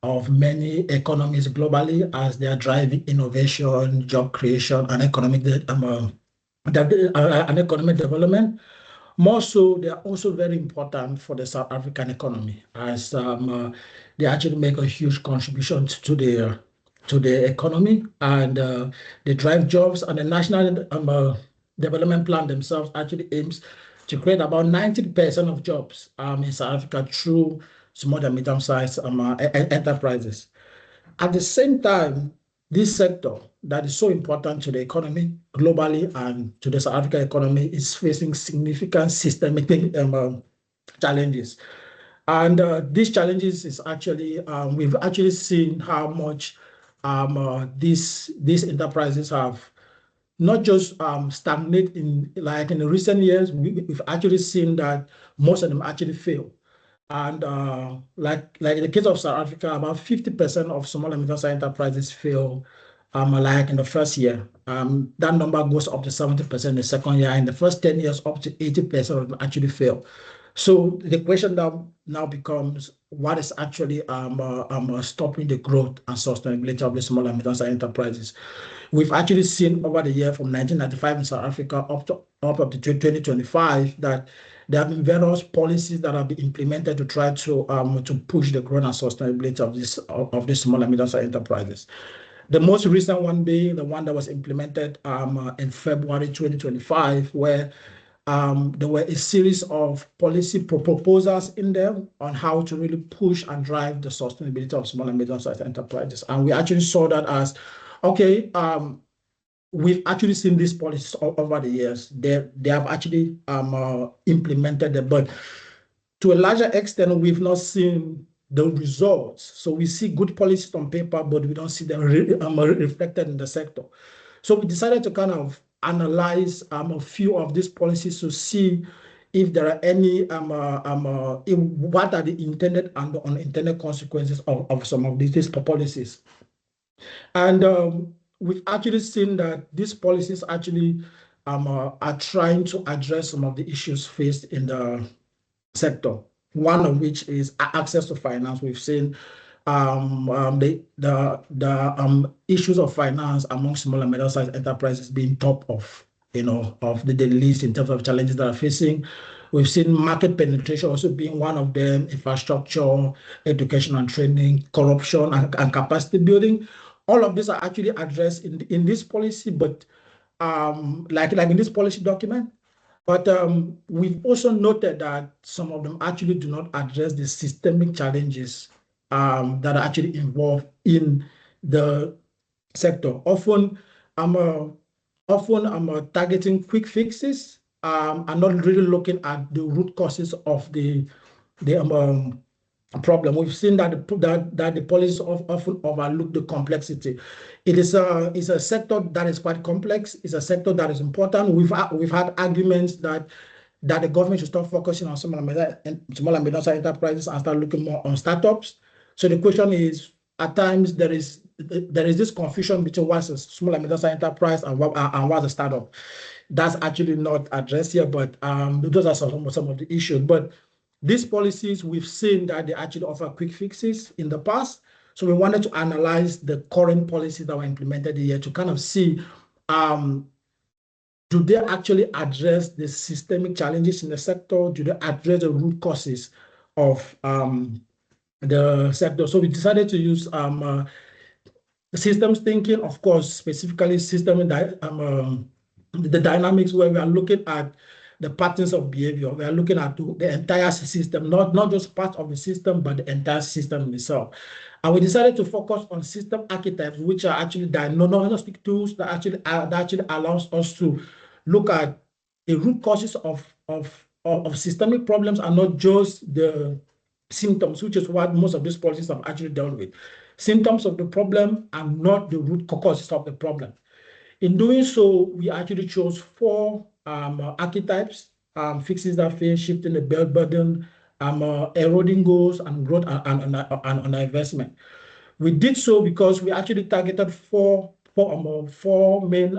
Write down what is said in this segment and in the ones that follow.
of many economies globally as they are driving innovation, job creation, and economic development. More so, they are also very important for the South African economy as they actually make a huge contribution to the economy, and they drive jobs. And the national development plan themselves actually aims to create about 90% of jobs in South Africa through small and medium-sized enterprises. At the same time, this sector that is so important to the economy globally and to the South African economy is facing significant systemic challenges. And these challenges is actually, we've actually seen how much these enterprises have not just stagnate in like in the recent years. We've actually seen that most of them actually fail. And like in the case of South Africa, about 50% of small and medium-sized enterprises fail like in the first year. That number goes up to 70% in the second year. In the first 10 years, up to 80% of them actually fail. So the question now becomes, what is actually stopping the growth and sustainability of the small and medium-sized enterprises? We've actually seen over the year from 1995 in South Africa up to 2025 that there have been various policies that have been implemented to try to push the growth and sustainability of these small and medium-sized enterprises. The most recent one being the one that was implemented in February 2025, where there were a series of policy proposals in there on how to really push and drive the sustainability of small and medium-sized enterprises. And we actually saw that as, okay, we've actually seen these policies over the years. They have actually implemented them, but to a larger extent, we've not seen the results. So we see good policies on paper, but we don't see them reflected in the sector. So we decided to kind of analyze a few of these policies to see if there are any, what are the intended and unintended consequences of some of these policies. And we've actually seen that these policies actually are trying to address some of the issues faced in the sector. One of which is access to finance. We've seen the issues of finance among small and medium-sized enterprises being top of the list in terms of challenges that are facing. We've seen market penetration also being one of them, infrastructure, education and training, corruption and capacity building. All of these are actually addressed in this policy, but like in this policy document. But we've also noted that some of them actually do not address the systemic challenges that are actually involved in the sector. Often I'm targeting quick fixes and not really looking at the root causes of the problem. We've seen that the policies often overlook the complexity. It's a sector that is quite complex. It's a sector that is important. We've had arguments that the government should stop focusing on small and medium-sized enterprises and start looking more on startups. So the question is, at times there is this confusion between what's a small and medium-sized enterprise and what's a startup. That's actually not addressed here, but those are some of the issues. But these policies, we've seen that they actually offer quick fixes in the past. So we wanted to analyze the current policies that were implemented here to kind of see, do they actually address the systemic challenges in the sector? Do they address the root causes of the sector? So we decided to use systems thinking, of course, specifically the dynamics, where we are looking at the patterns of behavior. We are looking at the entire system, not just part of the system, but the entire system itself. And we decided to focus on system archetypes, which are actually diagnostic tools that actually allows us to look at the root causes of systemic problems and not just the symptoms, which is what most of these policies have actually dealt with. Symptoms of the problem and not the root causes of the problem. In doing so, we actually chose 4 archetypes: fixes that fail, shifting the belt burden, eroding goals, and growth and investment. We did so because we actually targeted four main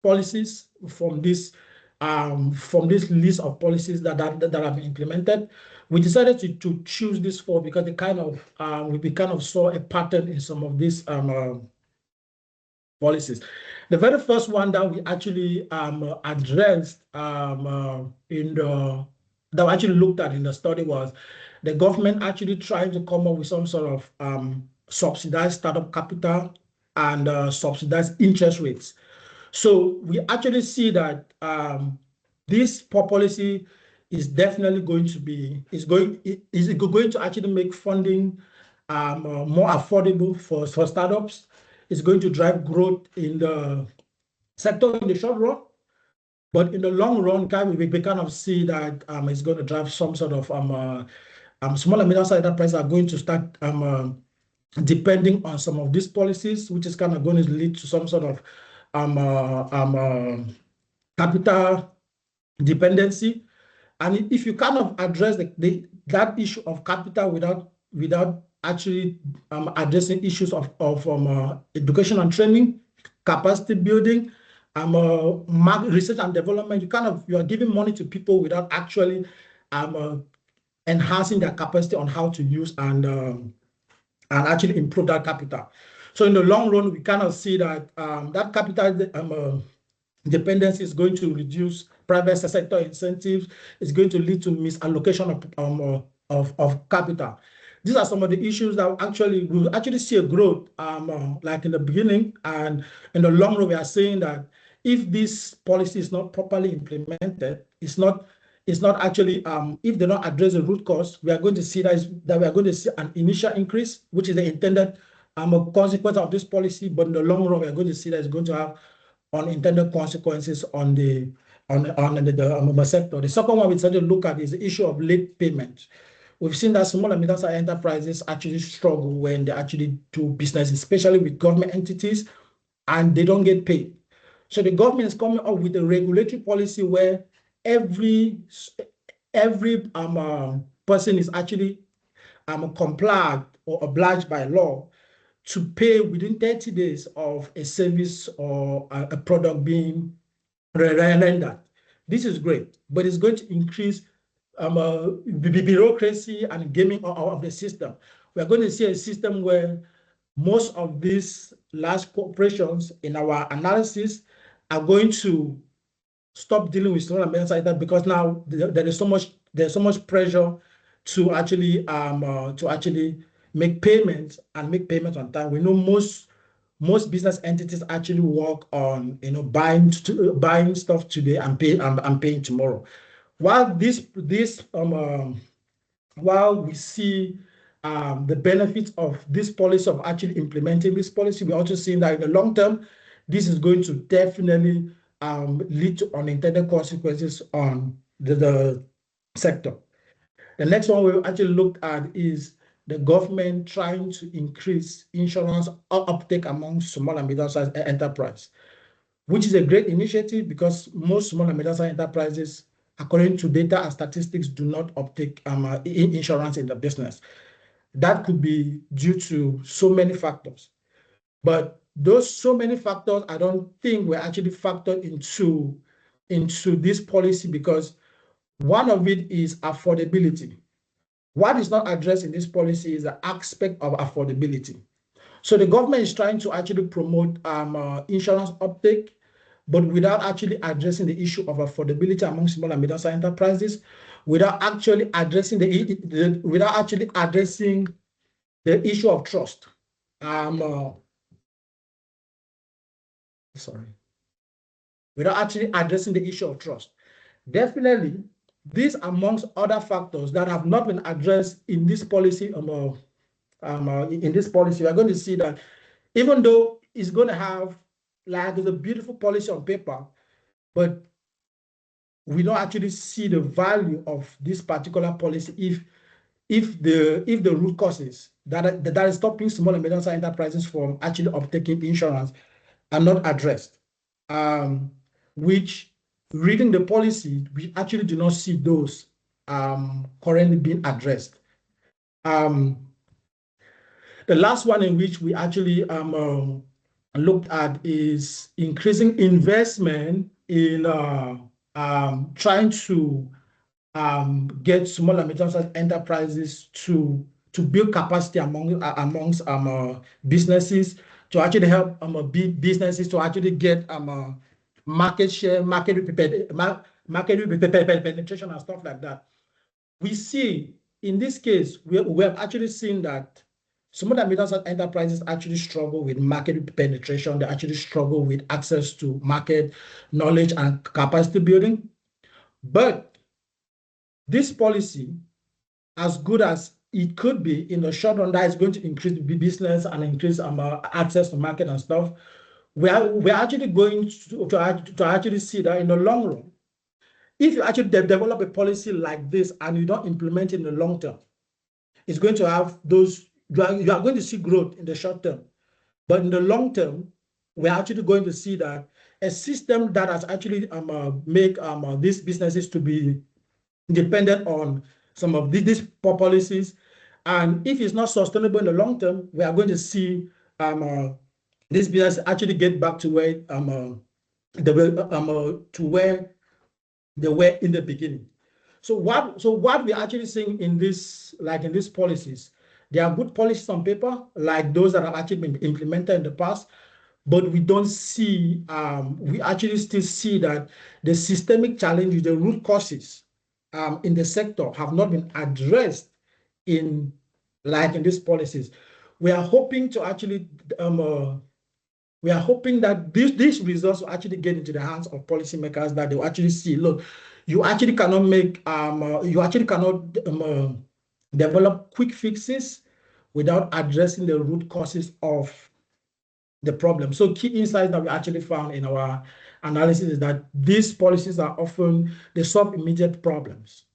policies from this from this list of policies that have been implemented. We decided to choose these four because they kind of we kind of saw a pattern in some of these policies. The very first one that we actually addressed in the that we actually looked at in the study was the government actually trying to come up with some sort of subsidized startup capital and subsidized interest rates. So we actually see that this policy is definitely going to be is going to actually make funding more affordable for startups. It's going to drive growth in the sector in the short run, but in the long run, we kind of see that it's going to drive some sort of small and medium-sized enterprises are going to start depending on some of these policies, which is kind of going to lead to some sort of capital dependency. And if you kind of address that issue of capital without actually addressing issues of education and training, capacity building, research and development, you are giving money to people without actually enhancing their capacity on how to use and actually improve that capital. So in the long run, we kind of see that that capital dependency is going to reduce private sector incentives. It's going to lead to misallocation of capital. These are some of the issues that we'll actually see a growth like in the beginning, and in the long run, we are saying that if this policy is not properly implemented, it's not actually if they don't address the root cause, we are going to see that we are going to see an initial increase, which is the intended consequence of this policy, but in the long run, we are going to see that it's going to have unintended consequences on the sector. The second one we decided to look at is the issue of late payment. We've seen that small and medium-sized enterprises actually struggle when they actually do business, especially with government entities, and they don't get paid. So the government is coming up with a regulatory policy where every person is actually complied or obliged by law to pay within 30 days of a service or a product being rendered. This is great, but it's going to increase bureaucracy and gaming of the system. We're going to see a system where most of these large corporations in our analysis are going to stop dealing with small and medium-sized because now there's so much pressure to actually make payments and make payments on time. We know most business entities actually work on buying stuff today and paying tomorrow. While while we see the benefits of this policy of actually implementing this policy, we also see that in the long term, this is going to definitely lead to unintended consequences on the sector. The next one we actually looked at is the government trying to increase insurance uptake among small and medium-sized enterprise, which is a great initiative because most small and medium-sized enterprises, according to data and statistics, do not uptake insurance in the business. That could be due to so many factors. But those so many factors, I don't think were actually factored into this policy because one of it is affordability. What is not addressed in this policy is the aspect of affordability. So the government is trying to actually promote insurance uptake, but without actually addressing the issue of affordability among small and medium-sized enterprises, without actually addressing the issue of trust. Without actually addressing the issue of trust. Definitely, these amongst other factors that have not been addressed in this policy, we are going to see that even though it's going to have like a beautiful policy on paper, but we don't actually see the value of this particular policy if the root causes that is stopping small and medium-sized enterprises from actually obtaining insurance are not addressed. Which reading the policy, we actually do not see those currently being addressed. The last one in which we actually looked at is increasing investment in trying to get small and medium-sized enterprises to build capacity amongst businesses, to actually help big businesses to actually get market share, market penetration and stuff like that. We see in this case, we have actually seen that some of the medium-sized enterprises actually struggle with market penetration. They actually struggle with access to market knowledge and capacity building. But this policy, as good as it could be in the short run, that is going to increase business and increase access to market and stuff. We're actually going to actually see that in the long run, if you actually develop a policy like this and you don't implement it in the long term, it's going to have those, you are going to see growth in the short term. But in the long term, we're actually going to see that a system that has actually make these businesses to be dependent on some of these policies. And if it's not sustainable in the long term, we are going to see this business actually get back to where to where they were in the beginning. So what we're actually seeing in this, like in these policies, there are good policies on paper, like those that have actually been implemented in the past, but we don't see, we actually still see that the systemic challenges, the root causes in the sector have not been addressed in, like in these policies. We are hoping to actually we are hoping that these results will actually get into the hands of policymakers, that they will actually see, look, you actually cannot make, you actually cannot develop quick fixes without addressing the root causes of the problem. So key insights that we actually found in our analysis is that these policies are often, they solve immediate problems,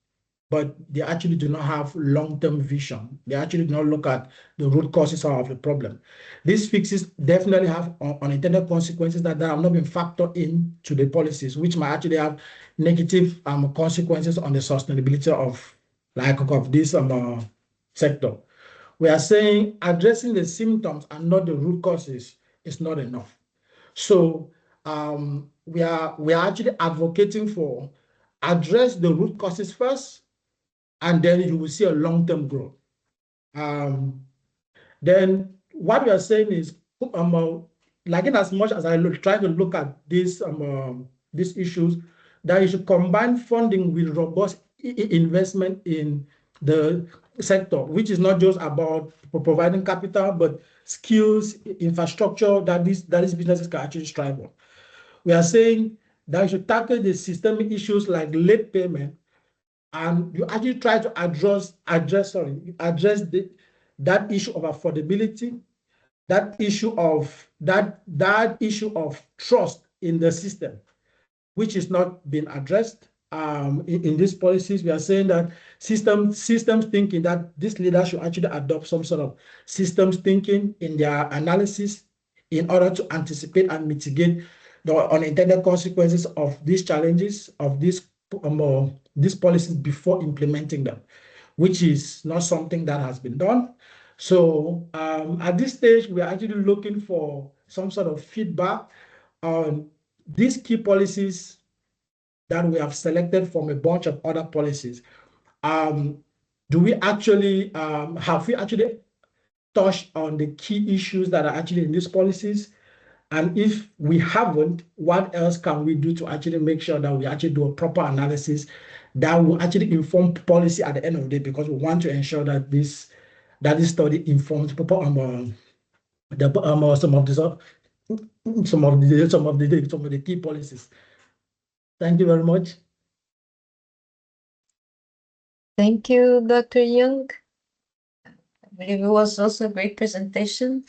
but they actually do not have long-term vision. They actually do not look at the root causes of the problem. These fixes definitely have unintended consequences that have not been factored into the policies, which might actually have negative consequences on the sustainability of this sector. We are saying addressing the symptoms and not the root causes is not enough. So we are actually advocating for address the root causes first, and then you will see a long-term growth. Then what we are saying is, like in as much as I try to look at these issues, that you should combine funding with robust investment in the sector, which is not just about providing capital, but skills, infrastructure that these businesses can actually strive on. We are saying that you should tackle the systemic issues like late payment, and you actually try to address that issue of affordability, that issue of trust in the system, which is not being addressed in these policies. We are saying that systems thinking, that this leader should actually adopt some sort of systems thinking in their analysis in order to anticipate and mitigate the unintended consequences of these challenges, of these policies before implementing them, which is not something that has been done. So at this stage, we're actually looking for some sort of feedback on these key policies that we have selected from a bunch of other policies. Do we actually, have we actually touched on the key issues that are actually in these policies? And if we haven't, what else can we do to actually make sure that we actually do a proper analysis that will actually inform policy at the end of the day? Because we want to ensure that this study informs some of the key policies. Thank you very much. Thank you, Dr. Yong. I believe it was also a great presentation.